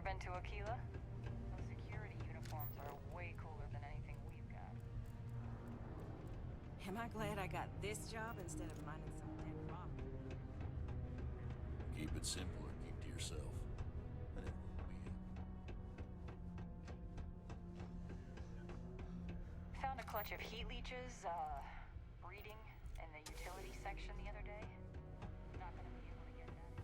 been to Aquila? Those security uniforms are way cooler than anything we've got. Am I glad I got this job instead of minding some dead robber? Keep it simple or keep to yourself. And it won't be it. Found a clutch of heat leeches, breeding in the utility section the other day. Not gonna be able to get that.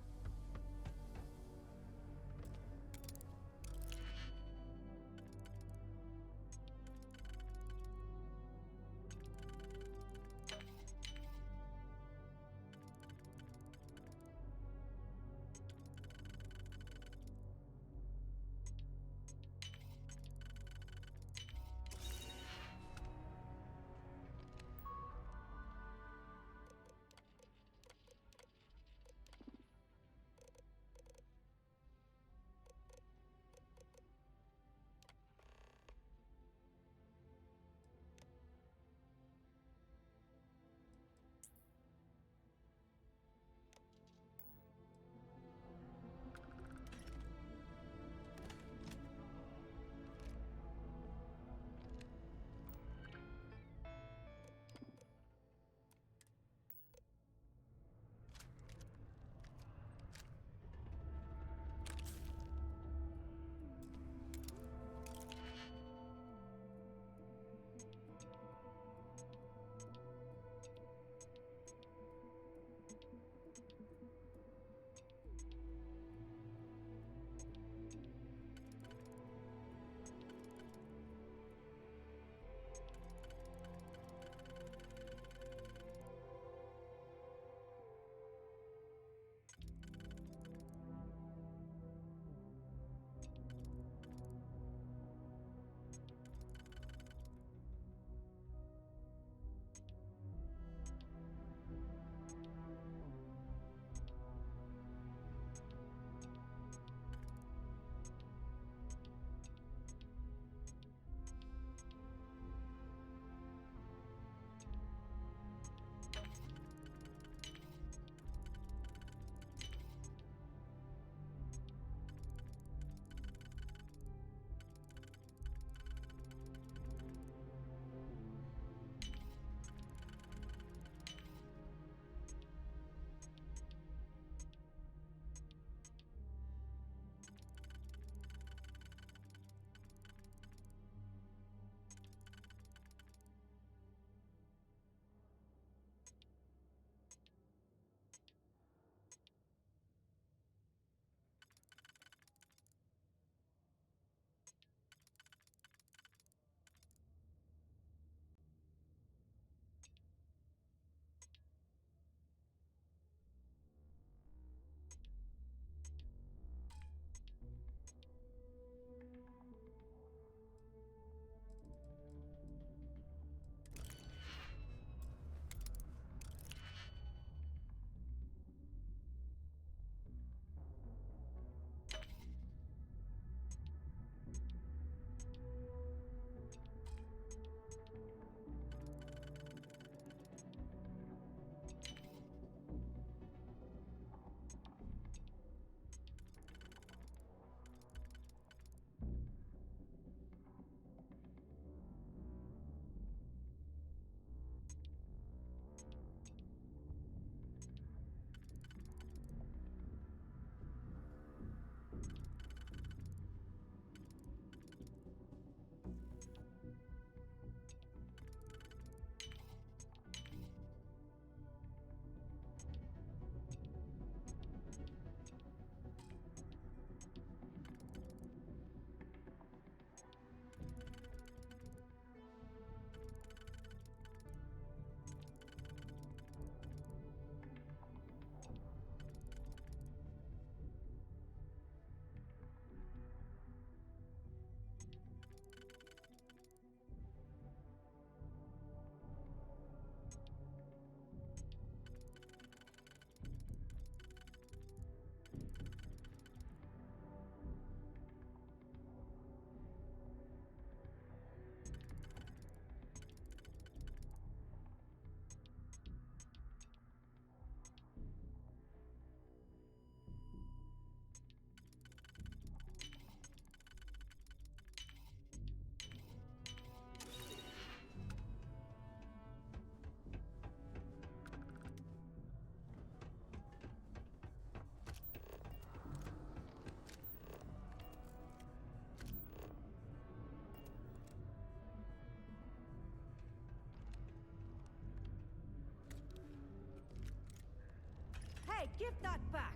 Hey, give that back!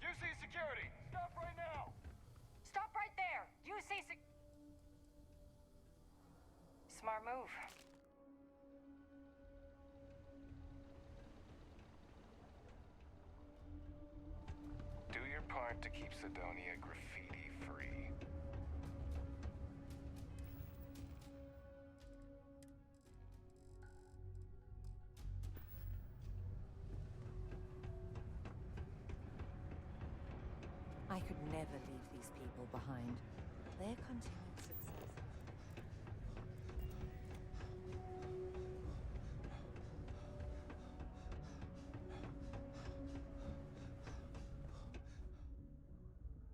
UC security! Stop right now! Stop right there! You see Smart move. Do your part to keep Sidonia graffiti free. I could never leave these people behind. Their continued success.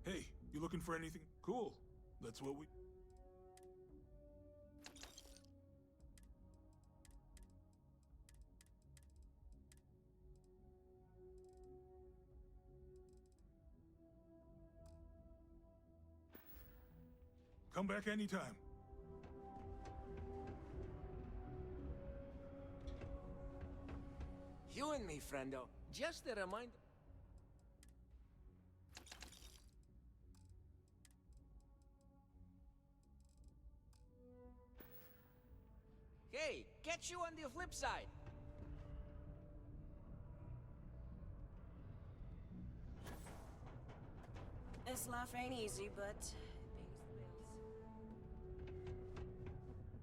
Hey, you looking for anything? Cool. That's what we... Come back anytime. You and me, friendo. Just a reminder. Hey, catch you on the flip side. This life ain't easy, but it pays the bills.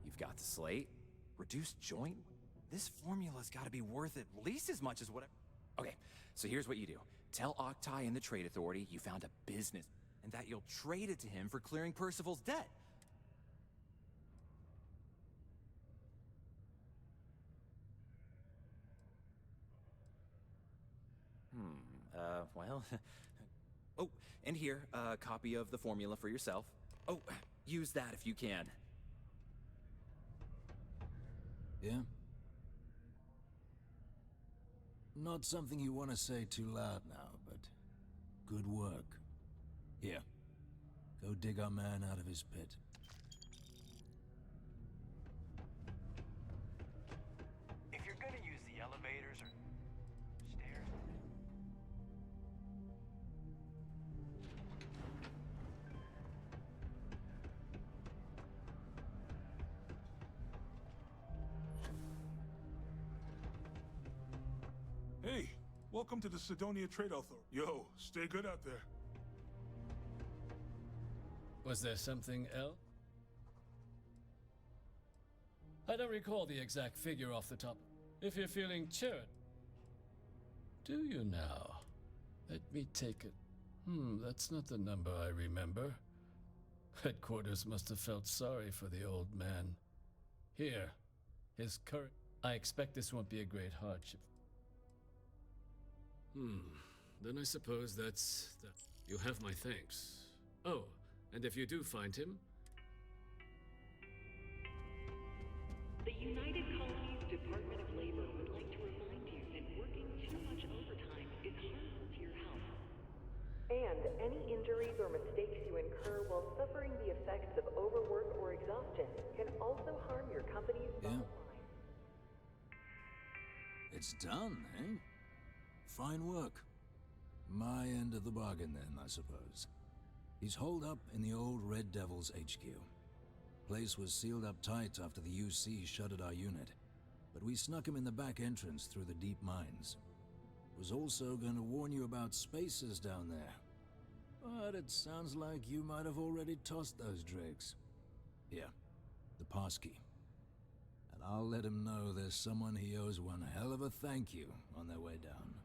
You've got the slate, reduced joint. This formula's got to be worth at least as much as whatever. Okay, so here's what you do. Tell Octai and the Trade Authority you found a business and that you'll trade it to him for clearing Percival's debt. Well... Oh, and here, a copy of the formula for yourself. Oh, use that if you can. Yeah? Not something you want to say too loud now, but good work. Here, go dig our man out of his pit. If you're gonna use the elevators or stairs... Hey, welcome to the Sidonia Trade Authority. Yo, stay good out there. Was there something else? I don't recall the exact figure off the top. If you're feeling cheered. Do you now? Let me take it. That's not the number I remember. Headquarters must have felt sorry for the old man. Here, his current... I expect this won't be a great hardship. Then I suppose that's that. You have my thanks. Oh, and if you do find him... The United Colonies Department of Labor would like to remind you that working too much overtime is harmful to your health. And any injuries or mistakes you incur while suffering the effects of overwork or exhaustion can also harm your company's bottom line. It's done, eh? Fine work. My end of the bargain then, I suppose. He's holed up in the old Red Devil's HQ. Place was sealed up tight after the UC shuttered our unit, but we snuck him in the back entrance through the deep mines. Was also going to warn you about spacers down there. But it sounds like you might have already tossed those dregs. Here, the passkey. And I'll let him know there's someone he owes one hell of a thank you on their way down.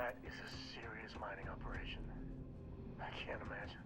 That is a serious mining operation. I can't imagine.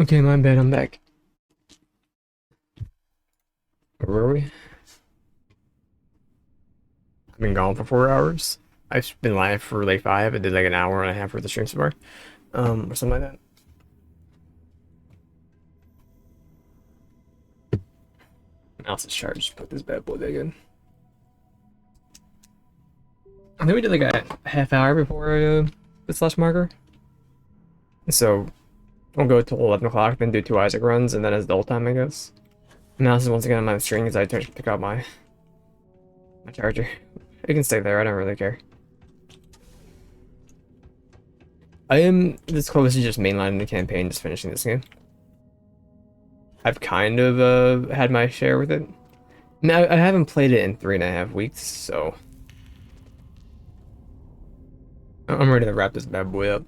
Okay, my bad, I'm back. Where were we? I've been gone for 4 hours. I've been live for like 5. I did like an hour and a half for the stream so far. Or something like that. Mouse is charged. Put this bad boy back in. I think we did like a half hour before the slash marker. So I'll go till 11 o'clock, then do 2 Isaac runs, and then it's adult time, I guess. Mouse is once again on my screen because I tried to pick up my charger. It can stay there, I don't really care. I am this close to just mainlining the campaign, just finishing this game. I've kind of had my share with it. I haven't played it in 3.5 weeks, so I'm ready to wrap this bad boy up.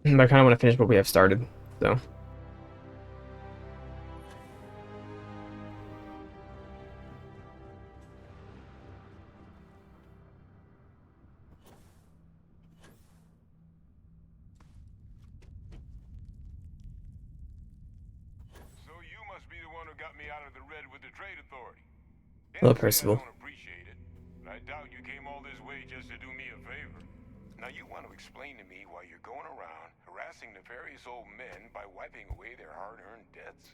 But I kind of want to finish what we have started, so. So you must be the one who got me out of the red with the Trade Authority. Hello, Can't say Percival. I don't appreciate it, but I doubt you came all this way just to do me a favor. Now you want to explain to me why you're going around harassing nefarious old men by wiping away their hard-earned debts?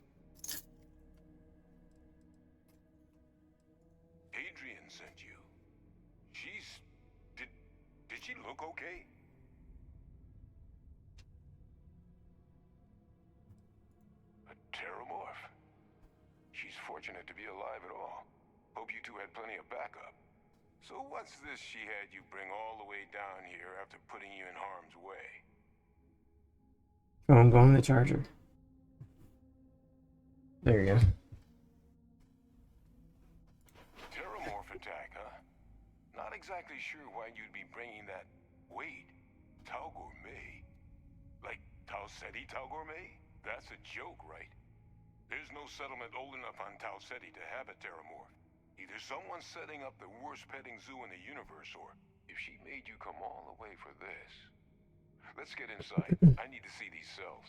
Adrian sent you. Did she look okay? A terramorph. She's fortunate to be alive at all. Hope you two had plenty of backup. So what's this she had you bring all the way down here after putting you in harm's way? Oh, I'm going to the charger. There you go. Terramorph attack, huh? Not exactly sure why you'd be bringing that... Wait, Tau Gourmet? Like Tau Ceti Tau Gourmet? That's a joke, right? There's no settlement old enough on Tau Ceti to have a Terramorph. Either someone's setting up the worst petting zoo in the universe, or if she made you come all the way for this. Let's get inside. I need to see these cells.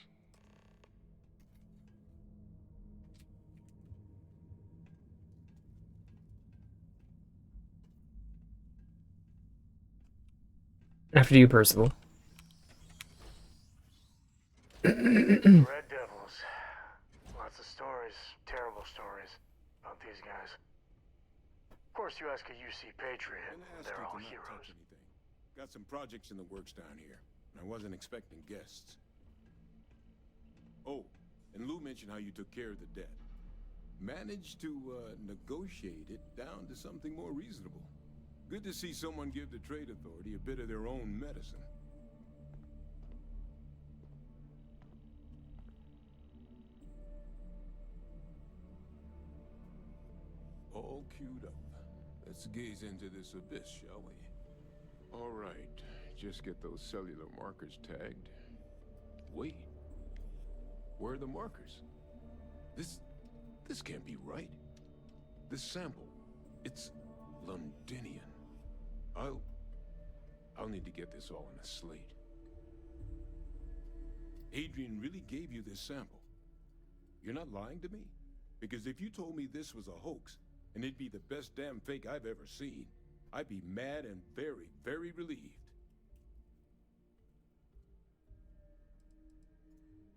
After you, Percival. Red Devils. Lots of stories, terrible stories, about these guys. Of course, you ask a UC Patriot, and they're all heroes. Got some projects in the works down here. I wasn't expecting guests. Oh, and Lou mentioned how you took care of the debt. Managed to negotiate it down to something more reasonable. Good to see someone give the Trade Authority a bit of their own medicine. All queued up. Let's gaze into this abyss, shall we? All right, just get those cellular markers tagged. Wait, where are the markers? This can't be right. This sample, it's Londinian. I'll need to get this all in a slate. Adrian really gave you this sample. You're not lying to me? Because if you told me this was a hoax, and it'd be the best damn fake I've ever seen, I'd be mad and very, very relieved.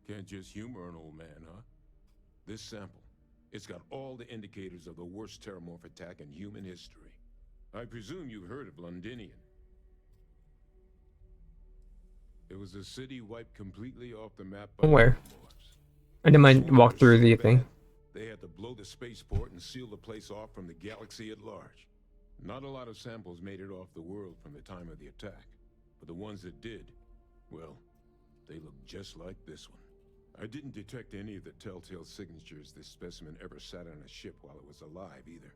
Can't just humor an old man, huh? This sample, it's got all the indicators of the worst terramorph attack in human history. I presume you've heard of Londinian. It was a city wiped completely off the map by Where? terramorphs. I did my walk through the thing. They had to blow the spaceport and seal the place off from the galaxy at large. Not a lot of samples made it off the world from the time of the attack, but the ones that did, well, they look just like this one. I didn't detect any of the telltale signatures this specimen ever sat on a ship while it was alive either.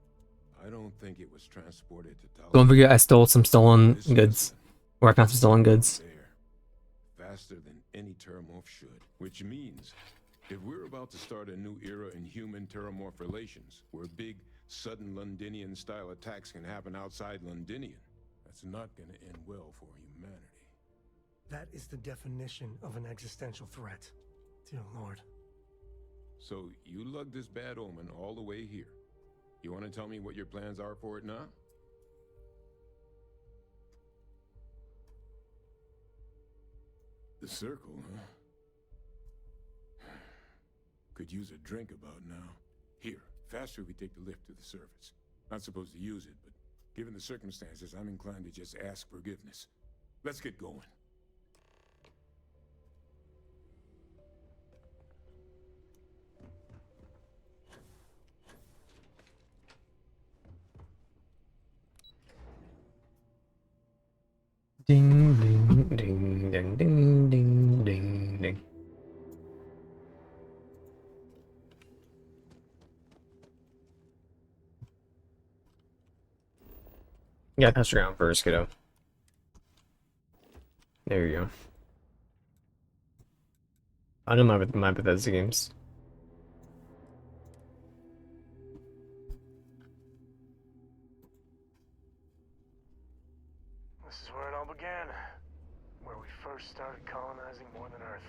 I don't think it was transported to Tal. Don't forget I stole some stolen goods. Or I found some stolen goods. There, faster than any terramorph should, which means if we're about to start a new era in human terramorph relations, where big, sudden Londinian-style attacks can happen outside Londinian, that's not gonna end well for humanity. That is the definition of an existential threat. Dear Lord. So you lugged this bad omen all the way here. You want to tell me what your plans are for it now? The circle, huh? Could use a drink about now. Here, faster we take the lift to the surface. Not supposed to use it, but given the circumstances, I'm inclined to just ask forgiveness. Let's get going. Ding ding ding ding ding ding ding ding. Yeah, touch around first, kiddo. There you go. I know my Bethesda games. This is where it all began. Where we first started colonizing more than Earth.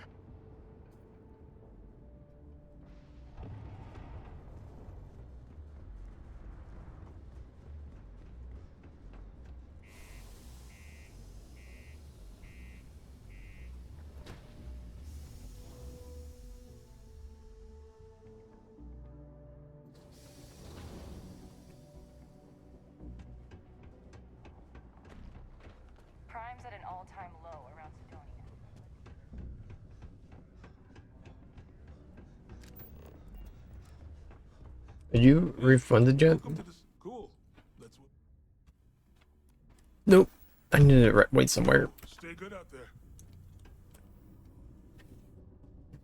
Crime's at an all-time low around Sidonia. Are you refunded yet? Cool. Nope. I need to wait somewhere. Stay good out there.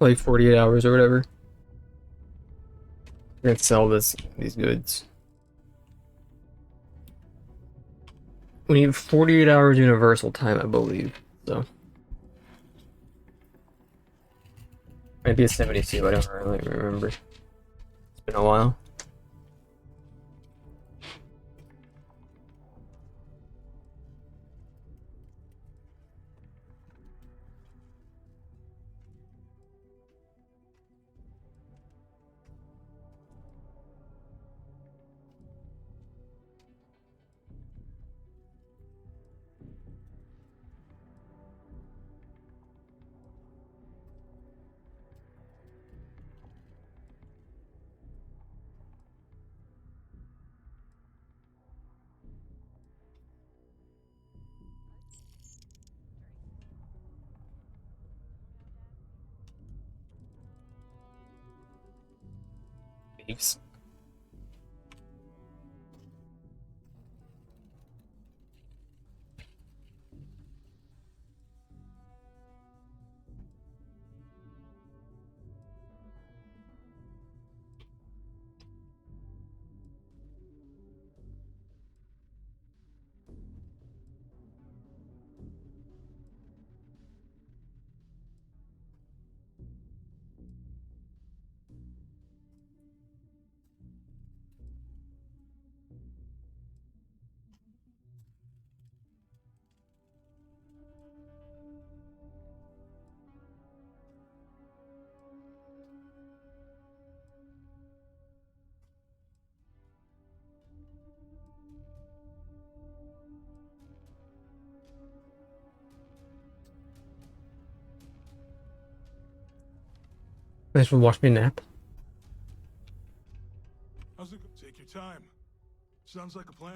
Like 48 hours or whatever. We're gonna sell these goods. We need 48 hours universal time, I believe. So maybe it's 72. I don't really remember. It's been a while. Peace. Thanks for watching me nap. How's it go? Take your time. Sounds like a plan.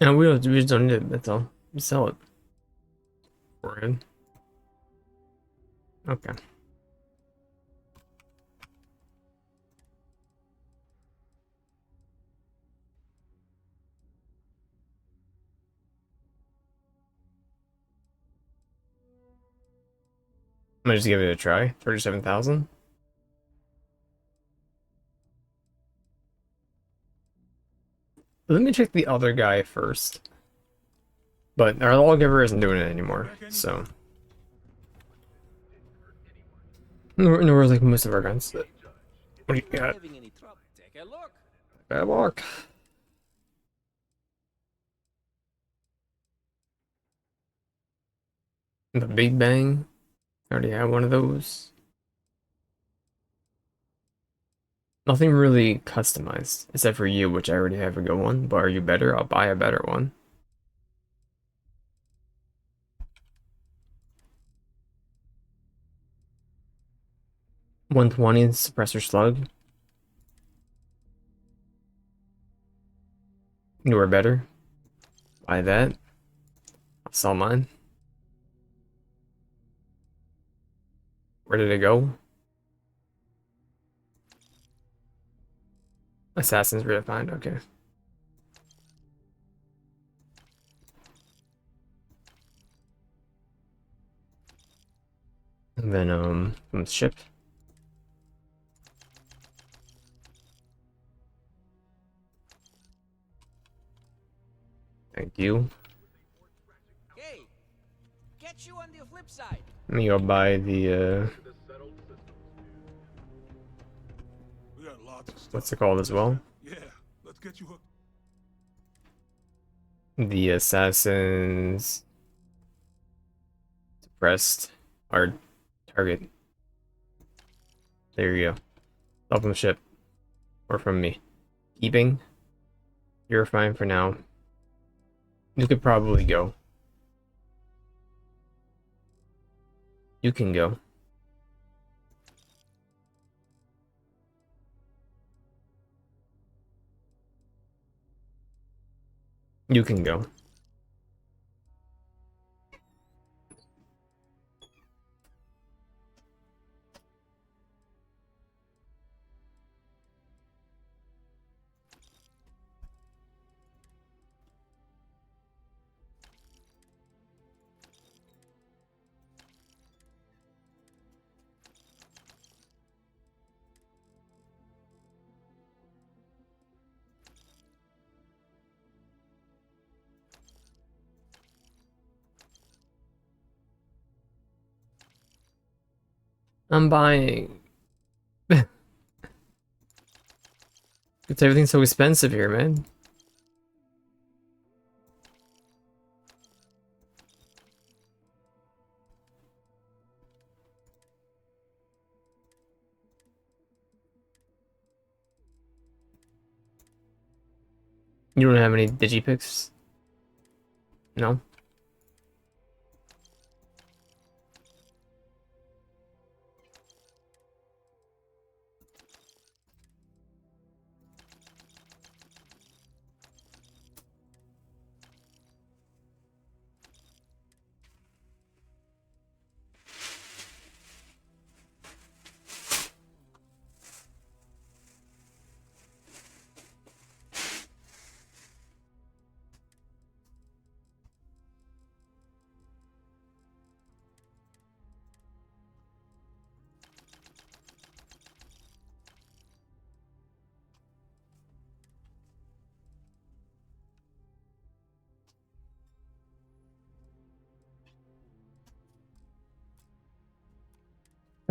Yeah, we just don't need it, that's all. We sell it. We're good. Okay. I'm gonna just give it a try. 37,000. Let me check the other guy first. But our lawgiver isn't doing it anymore, so. Nor like most of our guns. What do you got? Having any trouble? Take a look. Bad luck. The Big Bang. I already have one of those. Nothing really customized, except for you, which I already have a good one. But are you better? I'll buy a better one. $120 suppressor slug. You are better. Buy that. I'll sell mine. Where did it go? Assassin's redefined, okay. And then, from the ship. Thank you. Hey, catch you on the flip side. Let me go buy the, We got lots of stuff. what's it called as well? Yeah, let's get you hooked. The assassins suppressed our target. There you go. All from the ship. Or from me. Keeping. You're fine for now. You could probably go. You can go. You can go. I'm buying. It's everything's so expensive here, man. You don't have any digipicks? No?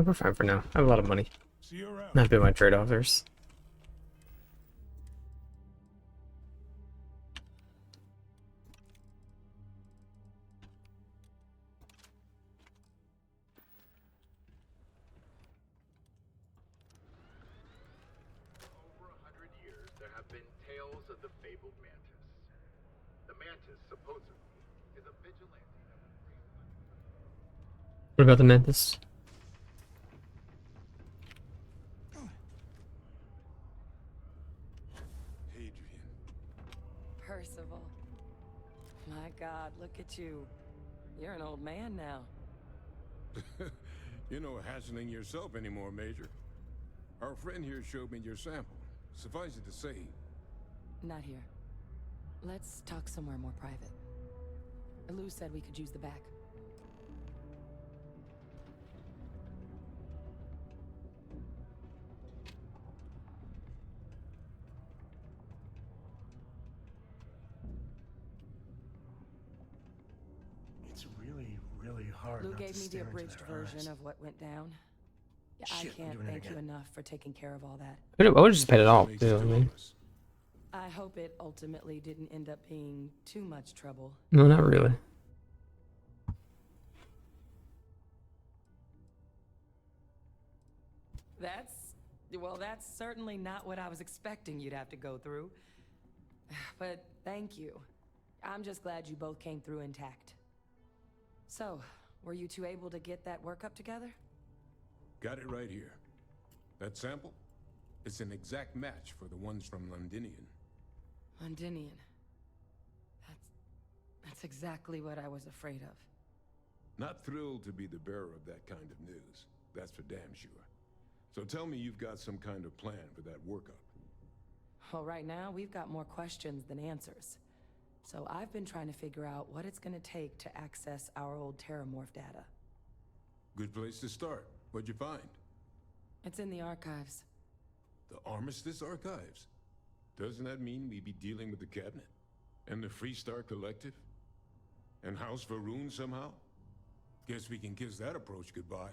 We're fine for now. I have a lot of money. See you around. Not been my trade offers. Over 100 years, there have been tales of the fabled mantis. The mantis, supposedly, is a vigilante that would bring... What about the Mantis? Hadrian. Percival. My God, look at you. You're an old man now. You're no hassling yourself anymore, Major. Our friend here showed me your sample. Suffice it to say... Not here. Let's talk somewhere more private. Lou said we could use the back. It's really, really hard Lou not gave to me the stare into abridged their version eyes. of what went down. Yeah, I Shit, I'm can't doing it thank you again. enough for taking care of all that. I would just paid it off, Makes too, I two mean. of us. I hope it ultimately didn't end up being too much trouble. No, not really. That's certainly not what I was expecting you'd have to go through. But thank you. I'm just glad you both came through intact. So, were you two able to get that workup together? Got it right here. That sample? It's an exact match for the ones from Londinian. Londinian. That's exactly what I was afraid of. Not thrilled to be the bearer of that kind of news. That's for damn sure. So tell me you've got some kind of plan for that workup. Well, right now, we've got more questions than answers. So I've been trying to figure out what it's gonna take to access our old Terramorph data. Good place to start. What'd you find? It's in the archives. The Armistice Archives? Doesn't that mean we be dealing with the Cabinet? And the Freestar Collective? And House Varun somehow? Guess we can kiss that approach goodbye.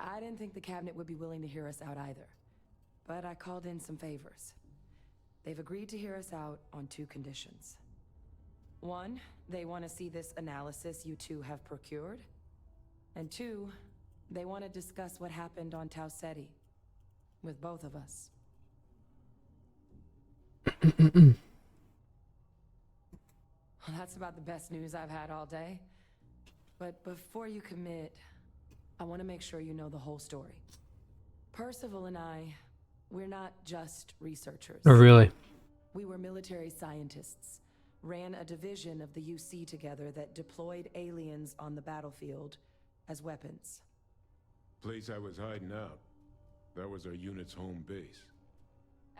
I didn't think the cabinet would be willing to hear us out either. But I called in some favors. They've agreed to hear us out on 2 conditions. 1, they want to see this analysis you two have procured. And 2, they want to discuss what happened on Tau Ceti. With both of us. Well, that's about the best news I've had all day. But before you commit, I want to make sure you know the whole story. Percival and I, we're not just researchers. Oh, really? We were military scientists, ran a division of the UC together that deployed aliens on the battlefield as weapons. Place I was hiding out. That was our unit's home base.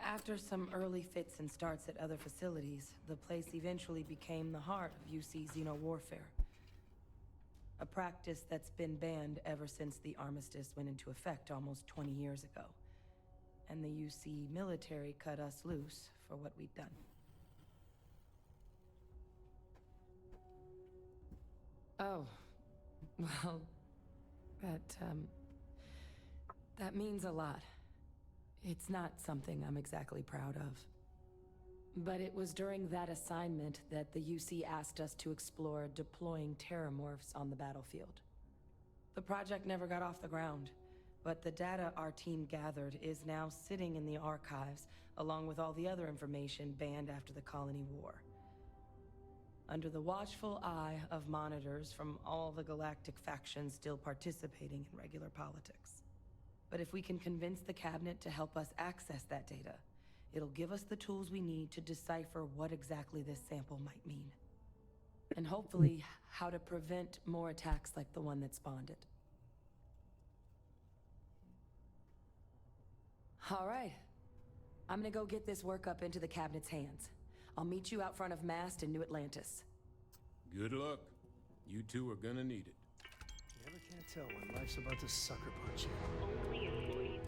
After some early fits and starts at other facilities, the place eventually became the heart of UC xeno-warfare. A practice that's been banned ever since the armistice went into effect almost 20 years ago. And the UC military cut us loose for what we'd done. Oh, well, that means a lot. It's not something I'm exactly proud of. But it was during that assignment that the UC asked us to explore deploying terramorphs on the battlefield. The project never got off the ground, but the data our team gathered is now sitting in the archives, along with all the other information banned after the Colony War. Under the watchful eye of monitors from all the galactic factions still participating in regular politics. But if we can convince the cabinet to help us access that data, it'll give us the tools we need to decipher what exactly this sample might mean. And hopefully, how to prevent more attacks like the one that spawned it. All right. I'm gonna go get this work up into the cabinet's hands. I'll meet you out front of Mast in New Atlantis. Good luck. You two are gonna need it. You never can tell when life's about to sucker punch you. Only employees.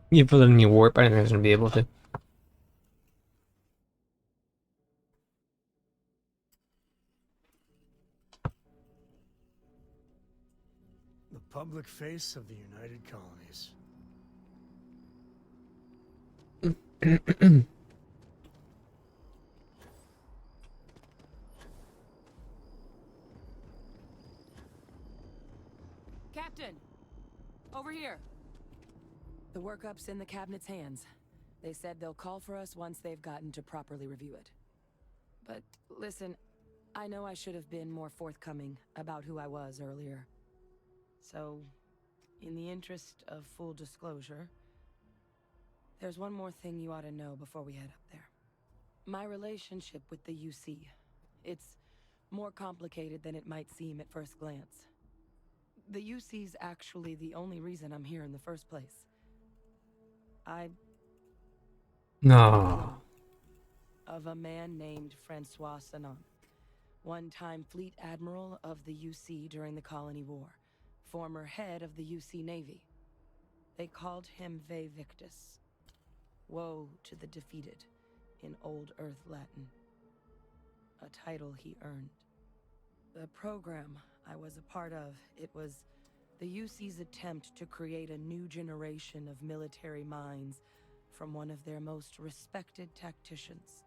You put it in your warp, I don't think I was gonna be able to. The public face of the United Colonies. Captain! Over here! The workup's in the cabinet's hands. They said they'll call for us once they've gotten to properly review it. But listen, I know I should have been more forthcoming about who I was earlier. So, in the interest of full disclosure, there's one more thing you ought to know before we head up there. My relationship with the UC. It's more complicated than it might seem at first glance. The UC's actually the only reason I'm here in the first place. No. Of a man named Francois Sanon, one-time fleet admiral of the UC during the Colony War, former head of the UC Navy. They called him Ve Victus. Woe to the defeated, in Old Earth Latin. A title he earned. The program I was a part of, it was the UC's attempt to create a new generation of military minds from one of their most respected tacticians.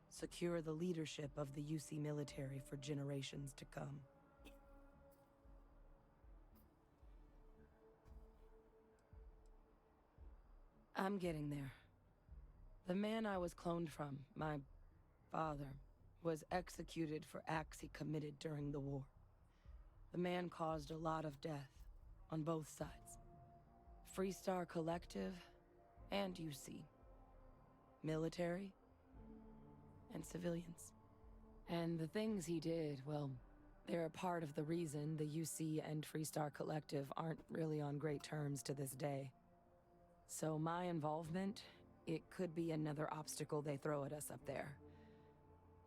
Secure the leadership of the UC military for generations to come. I'm getting there. The man I was cloned from, my father, was executed for acts he committed during the war. The man caused a lot of death, on both sides. Freestar Collective and UC. Military and civilians. And the things he did, well, they're a part of the reason the UC and Freestar Collective aren't really on great terms to this day. So my involvement, it could be another obstacle they throw at us up there.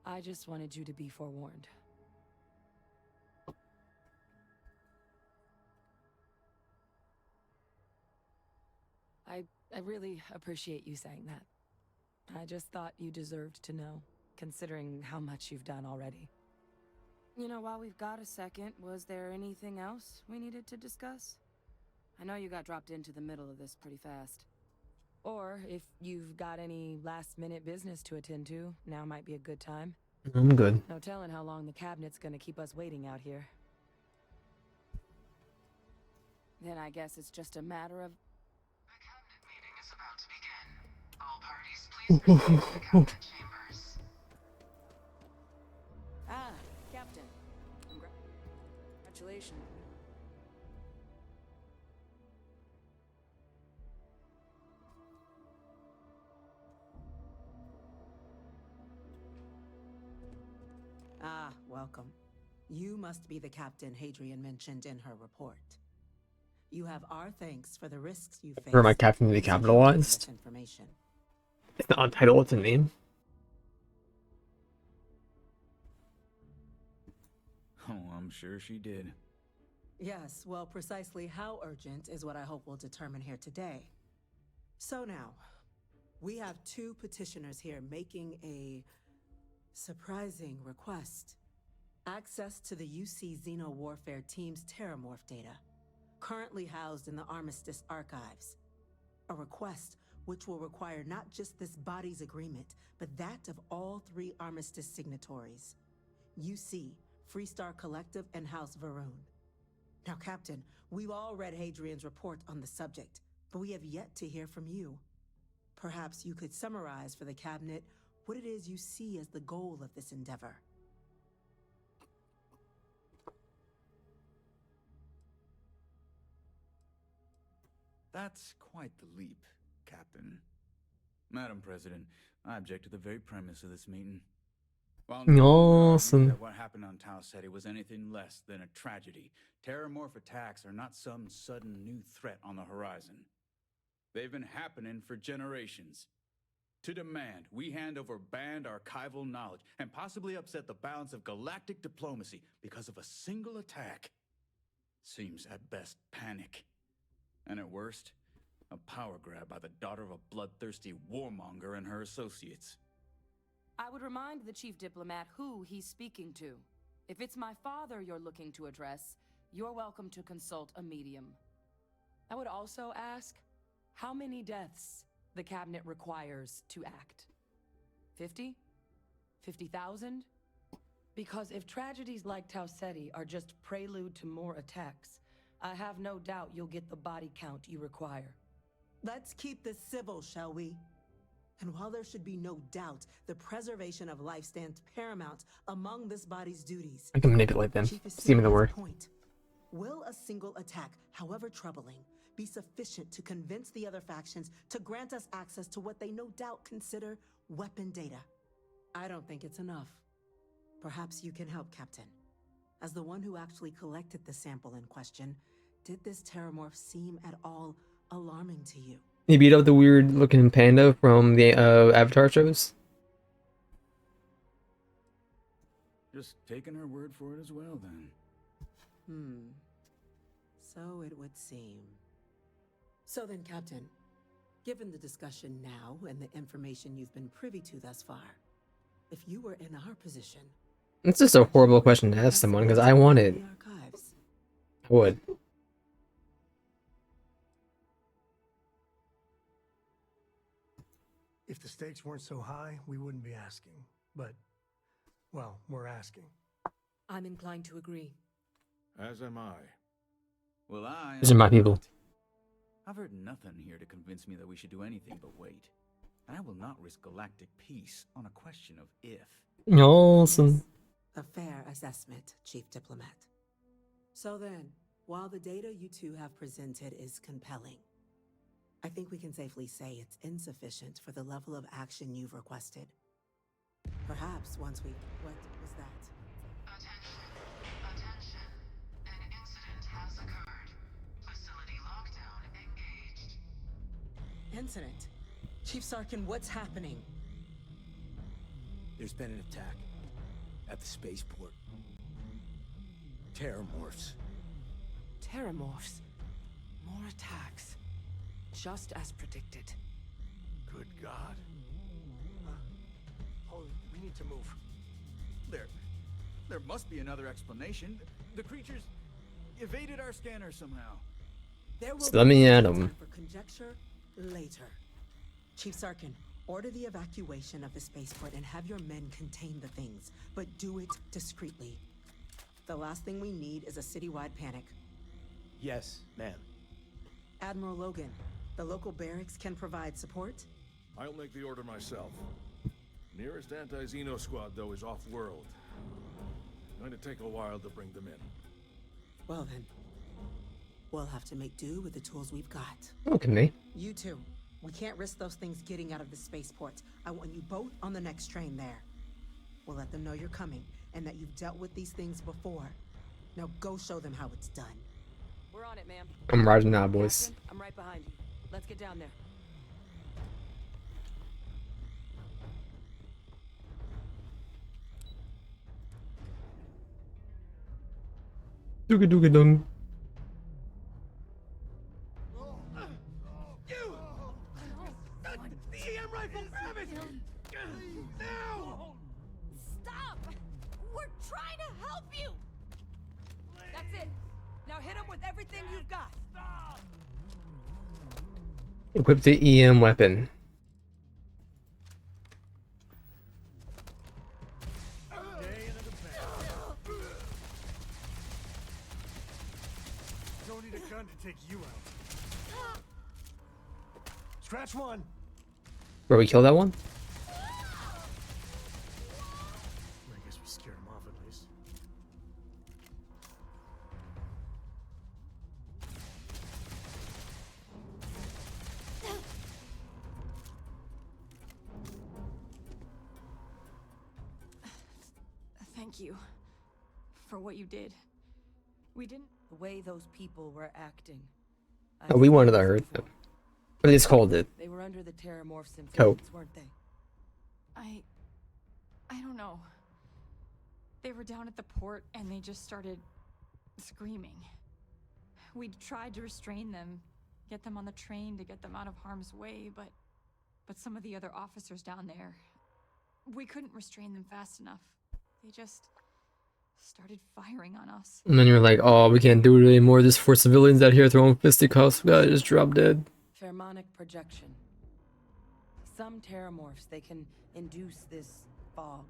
I just wanted you to be forewarned. I really appreciate you saying that. I just thought you deserved to know, considering how much you've done already. You know, while we've got a second, was there anything else we needed to discuss? I know you got dropped into the middle of this pretty fast. Or, if you've got any last-minute business to attend to, now might be a good time. I'm good. No telling how long the cabinet's gonna keep us waiting out here. Then I guess it's just a matter of... The cabinet meeting is about to begin. All parties, please proceed to the cabinet chambers. Ah, Captain. Congratulations. Ah, welcome. You must be the captain Hadrian mentioned in her report. You have our thanks for the risks you faced. For my captain to be capitalized. Information. It's not untitled, it's a name. Oh, I'm sure she did. Yes, well, precisely how urgent is what I hope will determine here today. So now, we have two petitioners here making a surprising request. Access to the UC Xeno Warfare Team's Terramorph data, currently housed in the Armistice archives. A request which will require not just this body's agreement, but that of all three Armistice signatories. UC, Freestar Collective, and House Varun. Now, Captain, we've all read Hadrian's report on the subject, but we have yet to hear from you. Perhaps you could summarize for the Cabinet what it is you see as the goal of this endeavor. That's quite the leap, Captain. Madam President, I object to the very premise of this meeting. While Awesome. that what happened on Tau Ceti was anything less than a tragedy, terramorph attacks are not some sudden new threat on the horizon. They've been happening for generations. To demand we hand over banned archival knowledge and possibly upset the balance of galactic diplomacy because of a single attack seems at best panic. And at worst, a power grab by the daughter of a bloodthirsty warmonger and her associates. I would remind the chief diplomat who he's speaking to. If it's my father you're looking to address, you're welcome to consult a medium. I would also ask how many deaths the cabinet requires to act. 50? 50,000? Because if tragedies like Tau Ceti are just prelude to more attacks, I have no doubt you'll get the body count you require. Let's keep this civil, shall we? And while there should be no doubt, the preservation of life stands paramount among this body's duties. I can manipulate them. See me the word. Point. Will a single attack, however troubling, be sufficient to convince the other factions to grant us access to what they no doubt consider weapon data? I don't think it's enough. Perhaps you can help, Captain. As the one who actually collected the sample in question, did this terramorph seem at all alarming to you? He beat up the weird looking panda from the Avatar shows. Just taking her word for it as well, then. So it would seem. So then, Captain, given the discussion now and the information you've been privy to thus far, if you were in our position, It's just a horrible question to ask someone because I want it. the archives. I would. If the stakes weren't so high, we wouldn't be asking. But, well, we're asking. I'm inclined to agree. As am I. Well, These are my people. not. I've heard nothing here to convince me that we should do anything but wait. And I will not risk galactic peace on a question of if. Awesome. A fair assessment, Chief Diplomat. So then, while the data you two have presented is compelling, I think we can safely say it's insufficient for the level of action you've requested. Perhaps once we... What was that? Attention. Attention. An incident has occurred. Facility lockdown engaged. Incident? Chief Sarkin, what's happening? There's been an attack at the spaceport. Terramorphs. Terramorphs. More attacks. Just as predicted. Good God. Oh, we need to move. There must be another explanation. The creatures evaded our scanner somehow. There will So let me add time 'em. for conjecture later. Chief Sarkin, order the evacuation of the spaceport and have your men contain the things, but do it discreetly. The last thing we need is a citywide panic. Yes, ma'am. Admiral Logan, the local barracks can provide support? I'll make the order myself. Nearest anti-Xeno squad, though, is off-world. Going to take a while to bring them in. Well then, we'll have to make do with the tools we've got. Look at me. You two, we can't risk those things getting out of the spaceport. I want you both on the next train there. We'll let them know you're coming and that you've dealt with these things before. Now go show them how it's done. We're on it, ma'am. I'm riding now, boys. Captain, I'm right behind you. Let's get down there. Dooga dooga dung. The EM rifle, grab it! Now! Stop! We're trying to help you! That's it. Now hit him with everything you've got. Equip the EM weapon. Don't need a gun to take you out. Scratch one. Where we kill that one? I guess we scared him off at least. Thank you for what you did. We didn't. The way those people were acting. Oh, we wanted to hurt them. But it's called it. They were under the Terramorph's influence, Cope. weren't they? I don't know. They were down at the port and they just started screaming. We tried to restrain them, get them on the train to get them out of harm's way, but some of the other officers down there, we couldn't restrain them fast enough. They just started firing on us. And then you're like, oh, we can't do it anymore. There's 4 civilians out here throwing fisticuffs. We gotta just drop dead. Pheromonic projection. Some Terramorphs, they can induce this fog.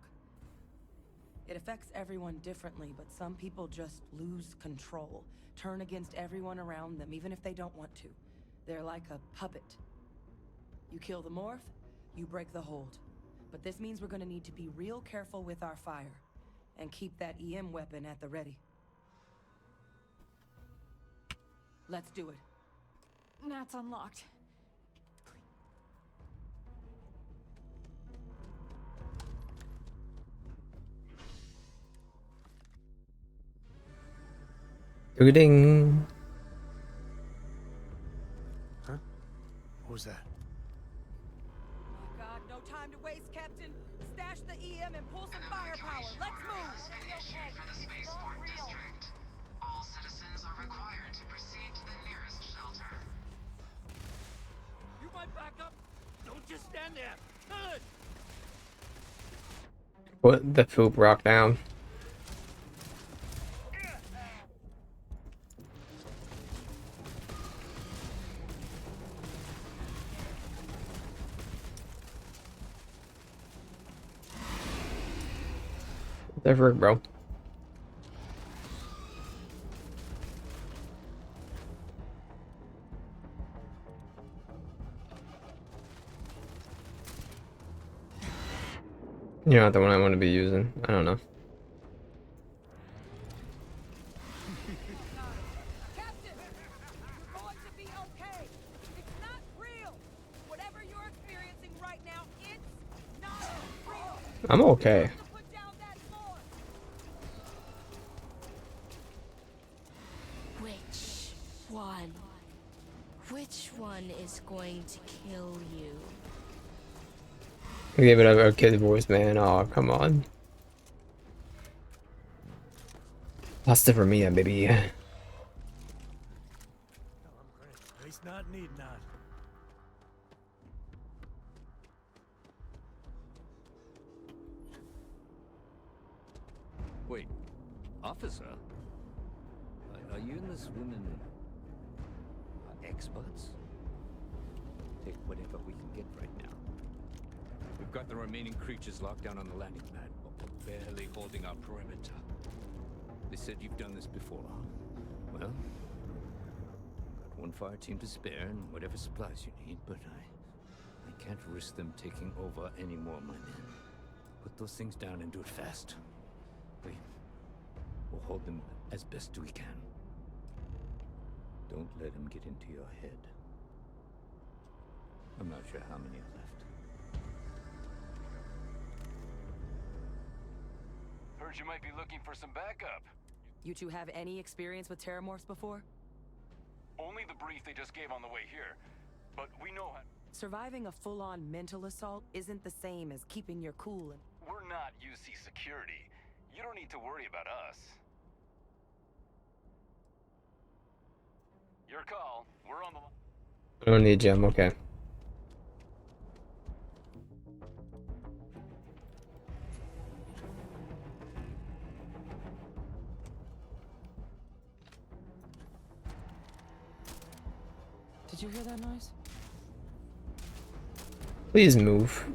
It affects everyone differently, but some people just lose control, turn against everyone around them, even if they don't want to. They're like a puppet. You kill the morph, you break the hold. But this means we're gonna need to be real careful with our fire, and keep that EM weapon at the ready. Let's do it. That's unlocked. Ding. Huh? What was that? Oh God, no time to waste, Captain. Stash the EM and pull some firepower. Let's move. For the spaceport district. All citizens are required to proceed to the nearest shelter. Just stand there. Good. Put the poop rock down. Whatever, bro. You're not the one I want to be using. I don't know. Captain, you're going to be okay. It's not real. Whatever you're experiencing right now, it's not real. I'm okay. Put down that sword. Which one? Which one is going to kill you? Give it a kid voice, man. Oh, come on. Pasta for me, baby. No, I'm great. At least not need not. Wait, officer? Are you and this woman experts? Take whatever we can get right now. We've got the remaining creatures locked down on the landing pad, but we're barely holding our perimeter. They said you've done this before. Well, got one fire team to spare and whatever supplies you need, but I can't risk them taking over any more of my men. Put those things down and do it fast. We'll hold them as best we can. Don't let them get into your head. I'm not sure how many are left. Heard you might be looking for some backup. You two have any experience with terramorphs before? Only the brief they just gave on the way here. But we know how... Surviving a full-on mental assault isn't the same as keeping your cool and... We're not UC security. You don't need to worry about us. Your call. We're on the line. I don't need you. I'm okay. Did you hear that noise? Please move.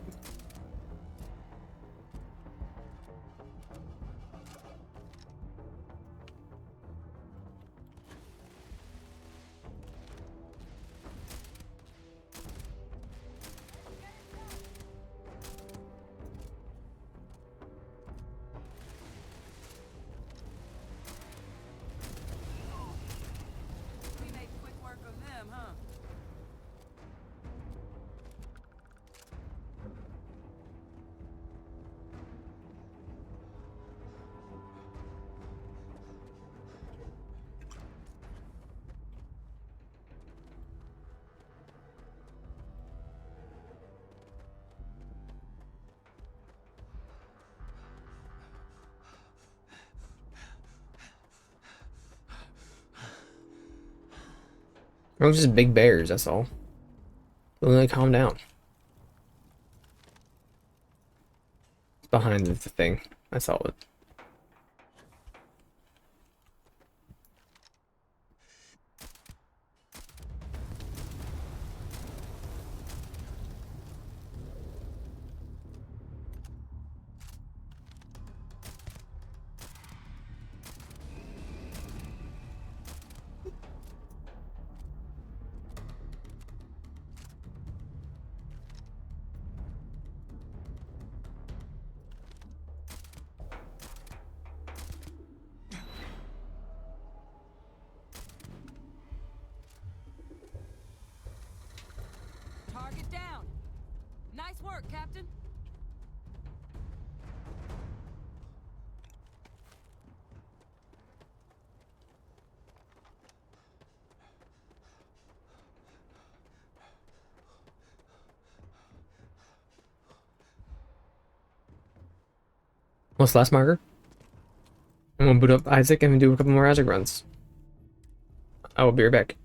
We made quick work of them, huh? They're just big bears, that's all. Let calm down. It's behind the thing. I saw it. Target down. Nice work, Captain. What's the last marker? I'm gonna boot up Isaac and do a couple more Isaac runs. I will be right back.